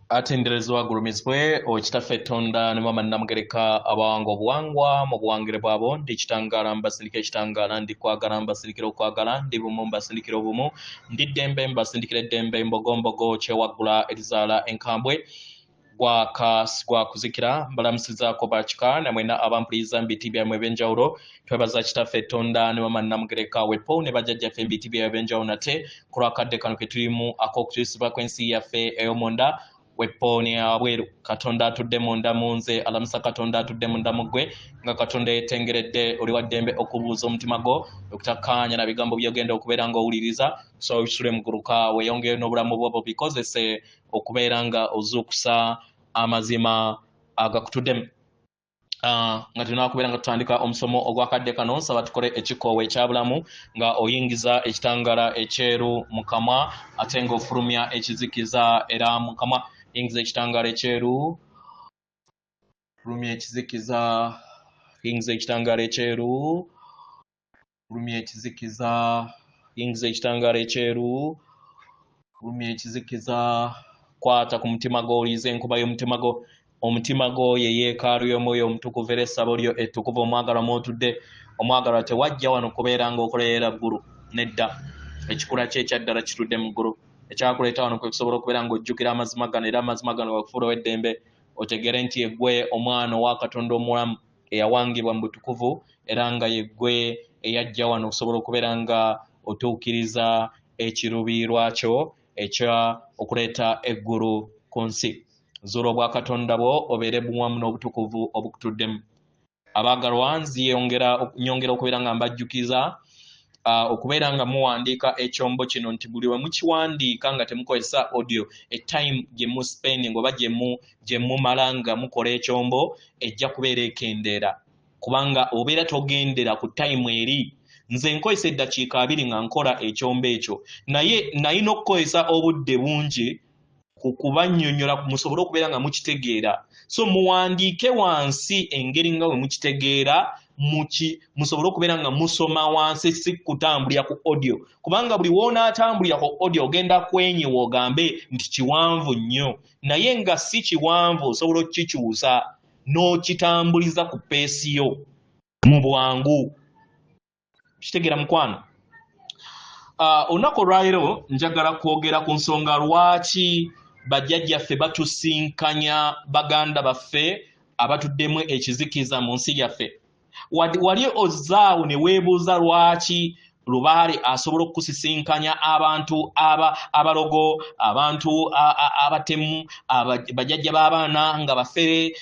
atenderezwa gulumizibwe okitaffe Tonda ne mama namugereka abawango obuwangwa mu buwangire bwabo ndi kitangala mbasindikira ekitangala ndi kwagala mbasindikira okwagala ndi bumu mbasindikira obumu ndi ddembe mbasindikira eddembe mbogombogo kyewaggula erizaala enkambwe gwa kuzikira mbalamusizaako bakika namwena abampuliriza mu biti byammwe ebyenjawulo twebaza kitaffe Tonda ne mama namugereka wepo ne bajjajjaffe mu biti byammwe ebyenjawulo nate ku lwakadde kano ke tulimu ak'okutuyisibwa kw'ensi yaffe ey'omunda weponi abweru Katonda atudde munda munze alamusa Katonda atudde munda mugwe nga Katonda yetengeredde oli waddembe okubuuza omutima gwo okutakkaanya na bigambo byogenda okubeera nga owuliriza so bisule muguruka weeyongere n'obulamu bwobwo bikozese okubeera nga ozuukusa amazima agakutuddemu nga tulina kubeera nga tutandika omusomo ogwakadde kano nsaba tukole ekikoowe ekyabulamu nga oyingiza ekitangala ekyeru mu kamwa ate nga ofulumya ekizikiza era mu kamwa yingiza ekitangala ekyeru fulumya ekizikiza yingiza ekitangala ekyeru fulumya ekizikiza yingiza ekitangala ekyeru fulumya ekizikiza kwata ku mutima gwo oliiza enkuba y'omutima gwo omutima gwo ye yeekaalu y'omwoyo omutukuvu era essabo lyo ettukuvu omwagalwa mw'otudde omwagalwa tewajja wano kubeera ng'okolerera ggulu nedda ekikula kye ekyaddala kitudde mu ggulu ekyakuleeta wano kwe kusobola okubeera ng'ojjukira amazima gano era amazima gano gakufuula ow'eddembe otegere nti yeggwe omwana owa Katonda omulamu eyawangibwa mu butukuvu era nga yeggwe eyajja wano okusobola okubeera nga otuukiriza ekiruubirirwa kyo ekya okuleeta eggulu ku nsi zuula obwa Katonda bwo obeere buwamu n'obutukuvu obukutuddemu abaagalwa nyongera okubeera nga mbajjukiza okubeera nga muwandiika ekyombo kino nti buli we mukiwandiika nga temukozesa audio etime gye mu spending oba gye mumala nga mukola ekyombo ejja kubeera ekendeera kubanga obeera togendera ku time eri nze nkozesa eddakiika 2 nga nkola ekyombo ekyo naye nalina okukozesa obudde bungi kubannyonnyola musobole okubeera nga mukitegeera so muwandiike wansi engeri nga bwe mukitegeera musobole okubeera nga musoma wansi si kutambulira ku audio kubanga buli woonaatambulira ku audio ogenda kwenyiwa ogambe nti kiwanvu nnyo naye nga si kiwanvu osobola okukikyusa n'okitambuliza ku peesi yo mu bwangu kitegeera mukwano olunaku olwaleero njagala kwogera ku nsonga lwaki bajjajjaffe batusinkanya baganda baffe abatuddemu ekizikiza mu nsi yaffe wali ozaawo ne weebuuza lwaki lubaale asobola okusisinkanya abantu abalogo abantu abatemu bajjajja b'abaana nga bafere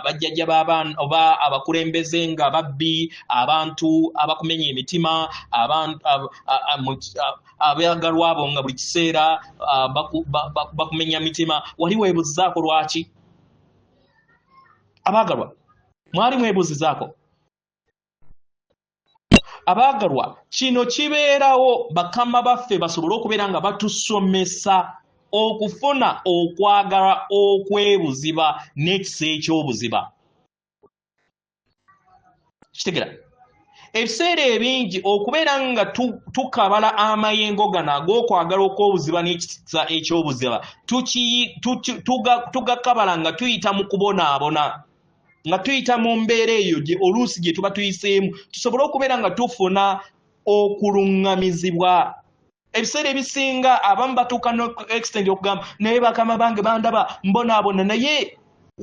bajjajja b'abaana oba abakulembeze nga babbi abantu abakumenya emitima abagalwa abo nga buli kiseera bakumenya mitima wali weebuuzizaako lwaki abaagalwa mwali mwebuuzizaako abaagalwa kino kibeerawo bakama baffe basobole okubeera nga batusomesa okufuna okwagala okwebuziba n'ekisa ekyobuziba kitegera ebiseera ebingi okubeera nga tukabala amayengo gano ag'okwagala okwobuziba n'ekisa ekyobuziba tugakabala nga tuyita mu kubonaabona nga tuyita mu mbeera eyo oluusi gye tuba tuyiseemu tusobole okubeera nga tufuna okulungamizibwa ebiseera ebisinga abamu batuuka no extend okugamba naye bakama bange bandaba mbonaabona naye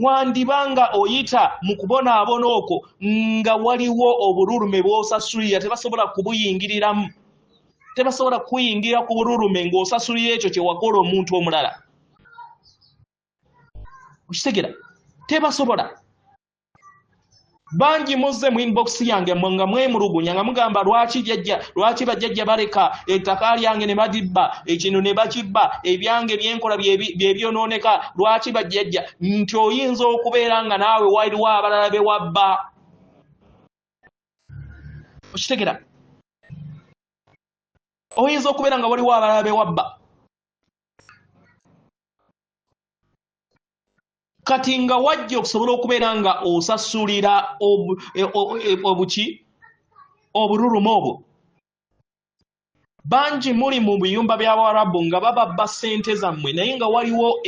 wandibanga oyita mu kubonaabona okwo nga waliwo obululume bw'osasulira tebasobola kubuyingiriramu tebasobola kuyingira ku bululume ng'osasulira ekyo kye wakola omuntu omulala okitegera tebasobola bangi muzze mu inbox yange nga mwemulugunya nga mugamba lwaki bajjajja baleka ettaka lyange ne badibba ekino ne bakibba ebyange byenkola byebyonooneka lwaki bajjajja nti oyinza okubeera nga naawe waliwo abalala be wabba okitegera oyinza okubeera nga waliwo abalala be wabba kati nga wajja okusobola okubeera nga osasulira obululume obwo bangi muli mu biyumba by'Abarabu nga bababba ssente zammwe naye nga waliwo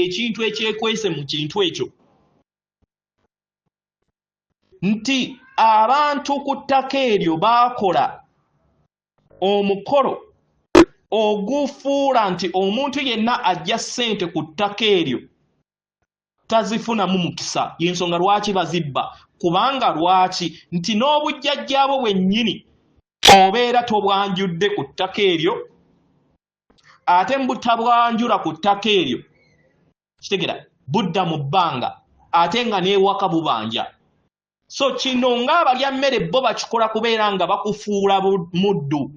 ekintu ekyekwese mu kintu ekyo nti abantu ku ttaka eryo baakola omukolo ogufuula nti omuntu yenna ajja ssente ku ttaka eryo tazifunamu mukisa y'ensonga lwaki bazibba kubanga lwaki nti n'obujjajjaabo bwennyini obeera tobwanjudde ku ttaka eryo ate mbutabwanjula ku ttaka eryo kitegera budda mu bbanga ate nga n'ewaka bubanja so kino ng'abalya mmere bo bakikola kubeera nga bakufuula muddu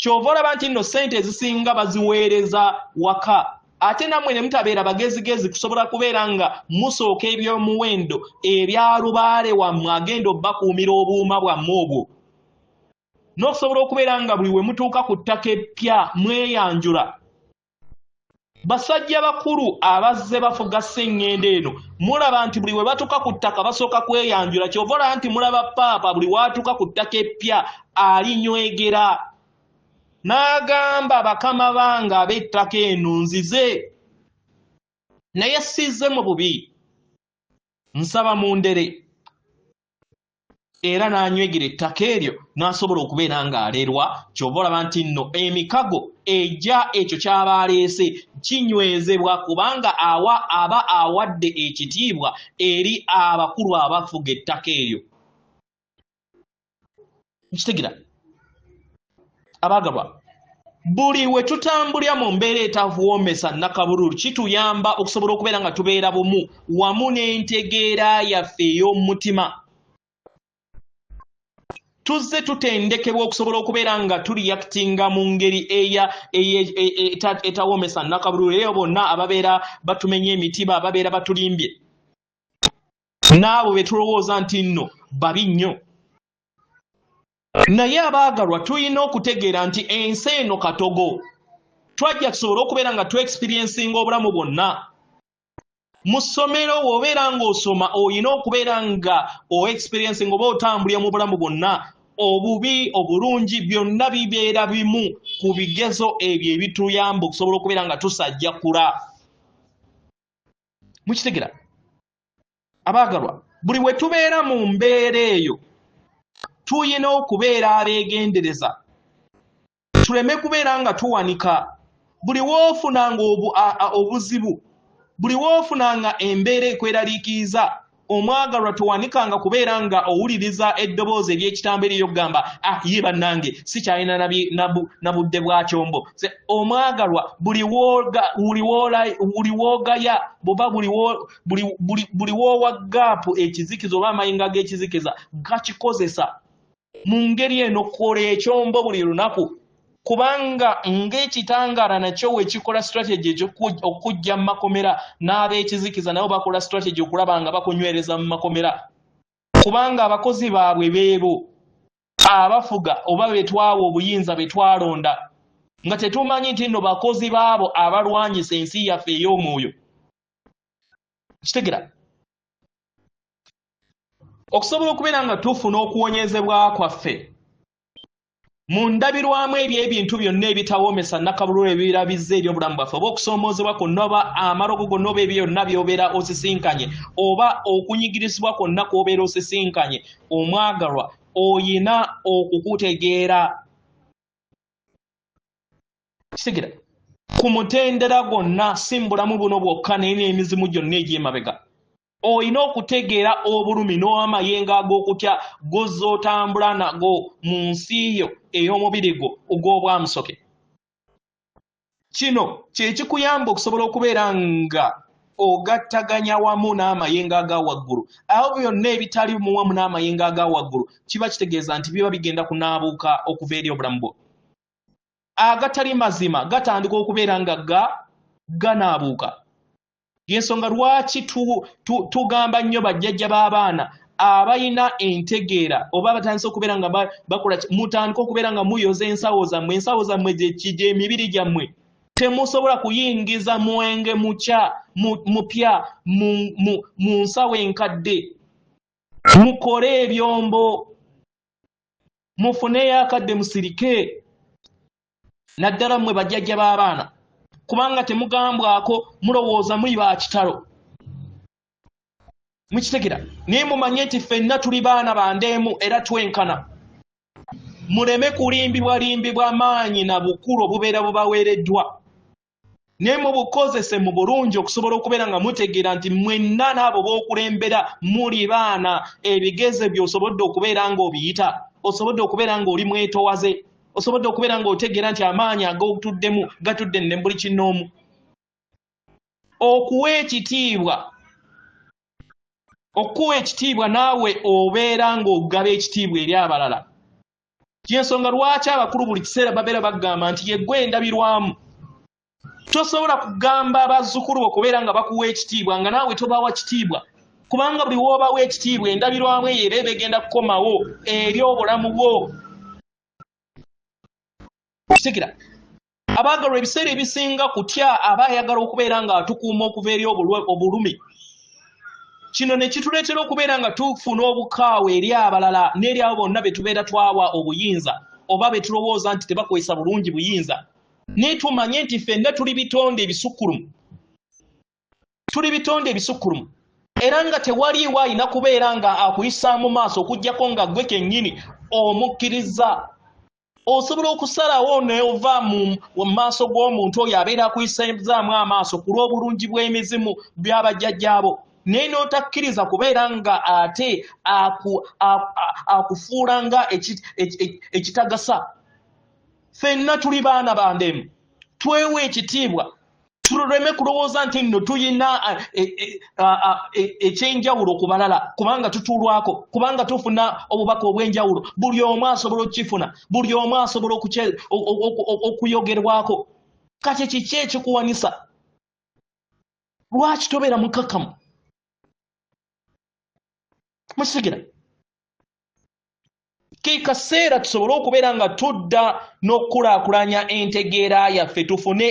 kyova olaba nti nno ssente ezisinga baziweereza waka ate nammwe ne mutabeera bagezigezi kusobola kubeera nga musooka ebyomuwendo ebya lubaale wammwe agenda obbakuumira obuuma bwammwe obwo n'okusobola okubeera nga buli we mutuuka ku ttaka eppya mweyanjula basajja bakulu abazze bafuga sseŋŋendo eno mulaba nti buli we batuuka ku ttaka basooka kweyanjula kyova olaba nti mulaba paapa buli watuuka ku ttaka eppya alinywegera n'agamba bakama bange ab'ettaka eno nzize naye sizze mu bubi nsaba mu ndere era n'anywegera ettaka eryo n'asobola okubeera ng'aleerwa kyova olaba nti nno emikago ejja ekyo ky'abaaleese kinywezebwa kubanga aba awadde ekitiibwa eri abakulu abafuga ettaka eryo nkitegera abaagalwa buli we tutambulira mu mbeera etavuwomesa nakabululu kituyamba okusobola okubeera nga tubeera bumu wamu n'entegeera yaffe ey'omutima tuzze tutendekebwa okusobola okubeera nga tuliyakitinga mu ngeri etawomesa nakabululu eyo bonna ababeera batumenya emitiba ababeera batulimbye n'abo be tulowooza nti nno babi nnyo naye abaagalwa tulina okutegeera nti ensi eno katogo twajja tusobole okubeera nga tu-experiencinga obulamu bwonna mu ssomero w'obeera ng'osoma olina okubeera nga o-experiencinga oba otambulira mu bulamu bwonna obubi obulungi byonna bibeera bimu ku bigezo ebyo ebituyamba okusobola okubeera nga tusajjakula mukitegera abaagalwa buli we tubeera mu mbeera eyo tuyina okubeera abeegendereza tuleme kubeera nga tuwanika buli woofunanga obuzibu buli woofunanga embeera ekweraliikiriza omwagalwa tuwanikanga kubeera nga owuliriza eddoboozi ery'ekitambo eriyo okugamba ye bannange sikyalina na budde bwa kyombo omwagalwa buli woogaya boba buli woowa gaapu ekizikiza oba amayinga g'ekizikiza gakikozesa mu ngeri eno kola ekyombo buli lunaku kubanga ng'ekitangaala nakyo wekikola strategy okujja mu makomera n'abeekizikiza nabo bakola strategy okulaba nga bakunywereza mu makomera kubanga abakozi baabwe beebo abafuga oba betwawa obuyinza betwalonda nga tetumanyi nti nno bakozi baabo abalwanyisa ensi yaffe ey'omwoyo kitegera okusobola okubeera nga tufuna okuwonyezebwa kwaffe mu ndabirwamu eby'ebintu byonna ebitawomesa nakabululu ebirabizza ery'obulamu bwaffe oba okusoomoozebwa kwonna oba amalogo gonna oba ebyo byonna by'obeera osisinkanye oba okunyigirizibwa kwonna kw'obeera osisinkanye omwagalwa oyina okukutegeera kitegera ku mutendera gwonna si mu bulamu buno bwokka naye n'emizimu gyonna egy'emabega oyina okutegeera obulumi n'amayengo ag'okutya gozza otambula nago mu nsi yo ey'omubiri gwo ogw'obwamusoke kino kye kikuyamba okusobola okubeera nga ogattaganya wamu n'amayengo aga waggulu awo byonna ebitali mu wamu n'amayengo aga waggulu kiba kitegeeza nti biba bigenda kunaabuuka okuva eri obulamu bwo agatali mazima gatandika okubeera nga ganaabuuka y'ensonga lwaki tugamba nnyo bajjajja b'abaana abalina entegeera oba batandise okubeera nga bakola mutandika okubeera nga muyoza ensawo zammwe gy'emibiri gyammwe temusobola kuyingiza mwenge mupya mu nsawo enkadde mukole ebyombo mufuneyo akadde musirike naddala mmwe bajjajja b'abaana kubanga temugambwako mulowooza muli ba kitalo mukitegera naye mumanye nti ffenna tuli baana bandeemu era twenkana muleme kulimbibwa maanyi na bukulu obubeera bubaweereddwa naye mubukozese mu bulungi okusobola okubeera nga mutegeera nti mwenna n'abo b'okulembera muli baana ebigeze by'osobodde okubeera ng'obiyita osobodde okubeera ng'oli mwetowaze osobodde okubeera ng'otegeera nti amaanyi ag'otuddemu gatudde ne buli kinnoomu okuwa ekitiibwa naawe obeera ng'ogaba ekitiibwa eri abalala kyensonga lwaki abakulu buli kiseera babeera bagamba nti yeggwe endabirwamu tosobola kugamba abazzukulu okubeera nga bakuwa ekitiibwa nga naawe tobawa kitiibwa kubanga buli woobawo ekitiibwa endabirwamu eyo era ebegenda kukomawo eri obulamu bwo kisikira abaagalwa ebiseera ebisinga kutya aba ayagala okubeera nga atukuuma okuva eri obulumi kino ne kituleetera okubeera nga tufuna obukaawe eri abalala n'eri abo bonna be tubeera twawa obuyinza oba be tulowooza nti tebakozesa bulungi buyinza naye tumanye nti ffenna tuli bitonde ebisukkulumu era nga tewaliiwo alina kubeera nga akuyisaamu maaso okuggyako nga ggwe kennyini omukkiriza osobola okusalawo neova mu maaso g'omuntu oyo abeera akuyisizaamu amaaso ku lw'obulungi bw'emizimu by'abajjajjaabo naye n'otakkiriza kubeera nga ate akufuula nga ekitagasa ffenna tuli baana bandeemu twewe ekitiibwa tuleme kulowooza nti nno tuyina ekyenjawulo ku balala kubanga tutuulwako kubanga tufuna obubaka obw'enjawulo buli omu asobola okukifuna buli omu asobola okuyogerwako kati kiki ekikuwanisa lwaki tobeera mukakkamu mukitegera ke kaseera tusobole okubeera nga tudda n'okukulaakulanya entegeera yaffe tufune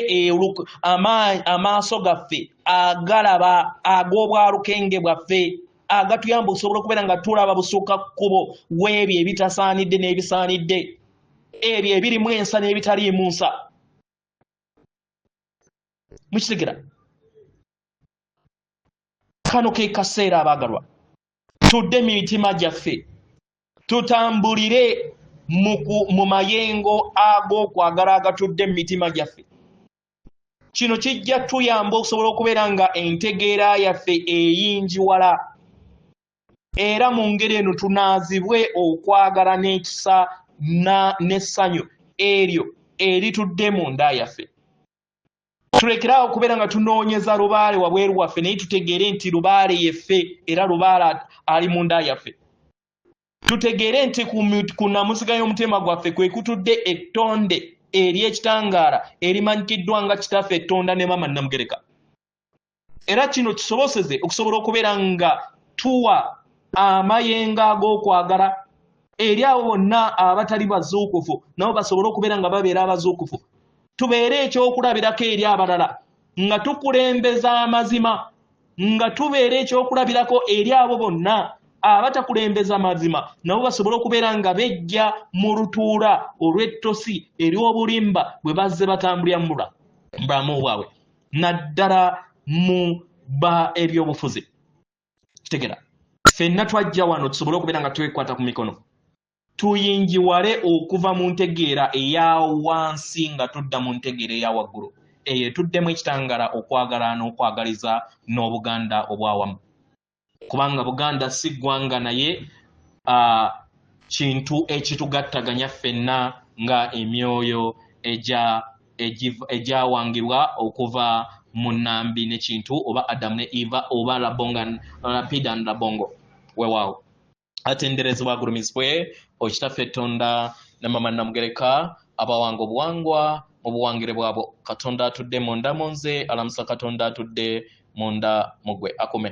amaaso gaffe agalaba ag'obwalukenge bwaffe agatuyamba okusobola okubeera nga tulaba busukka kkubo w'ebyo ebitasaanidde n'ebisaanidde ebyo ebirimu ensa n'ebitaliimu nsa mukitegera kano ke kaseera abaagalwa tudde mitima gyaffe tutambulire mu mayengo ag'okwagala agatudde mu mitima gyaffe kino kijja tuyamba okusobola okubeera nga entegeera yaffe eyingiwala era mu ngeri eno tunaazibwe okwagala n'ekisa n'essanyu eryo eritudde mu nda yaffe tulekeraawo okubeera nga tunoonyeza lubaale wabweru waffe naye tutegeere nti lubaale yeffe era lubaale ali mu nda yaffe tutegeere nti ku nnamusiga y'omutima gwaffe kwe kutudde ettonde ery'ekitangaala erimanyikiddwa nga kitaffe ettonda ne maama Namugereka era kino kisoboseze okusobola okubeera nga tuwa amayengo ag'okwagala eri abo bonna abatali bazuukufu nabo basobole okubeera nga babeera abazuukufu tubeere ekyokulabirako eri abalala nga tukulembeza amazima nga tubeere ekyokulabirako eri abo bonna abatakulembeza mazima nabo basobole okubeera nga bejja mu lutuula olw'ettosi ery'obulimba bwe bazze batambulira mu bulamu bwabwe naddala mu ebyobufuzi kitegera ffenna twajja wano tusobole okubeera nga twekwata ku mikono tuyingiwale okuva mu ntegeera eya wansi nga tudda mu ntegeera eya waggulu eyo tuddemu ekitangaala okwagala n'okwagaliza n'obuganda obwawamu kubanga Buganda si ggwanga naye kintu ekitugattaganya ffenna nga emyoyo egyawangibwa okuva mu nnambi n'ekintu oba Adamu ne Eva oba Lapida ne Labongo weewaawo atenderezebwa agulumizibwe okitaffe Katonda ne maama Namugereka abawanga obuwangwa mu buwangire bwabwo Katonda atudde munda mu nze alamusa Katonda atudde munda mu ggwe akume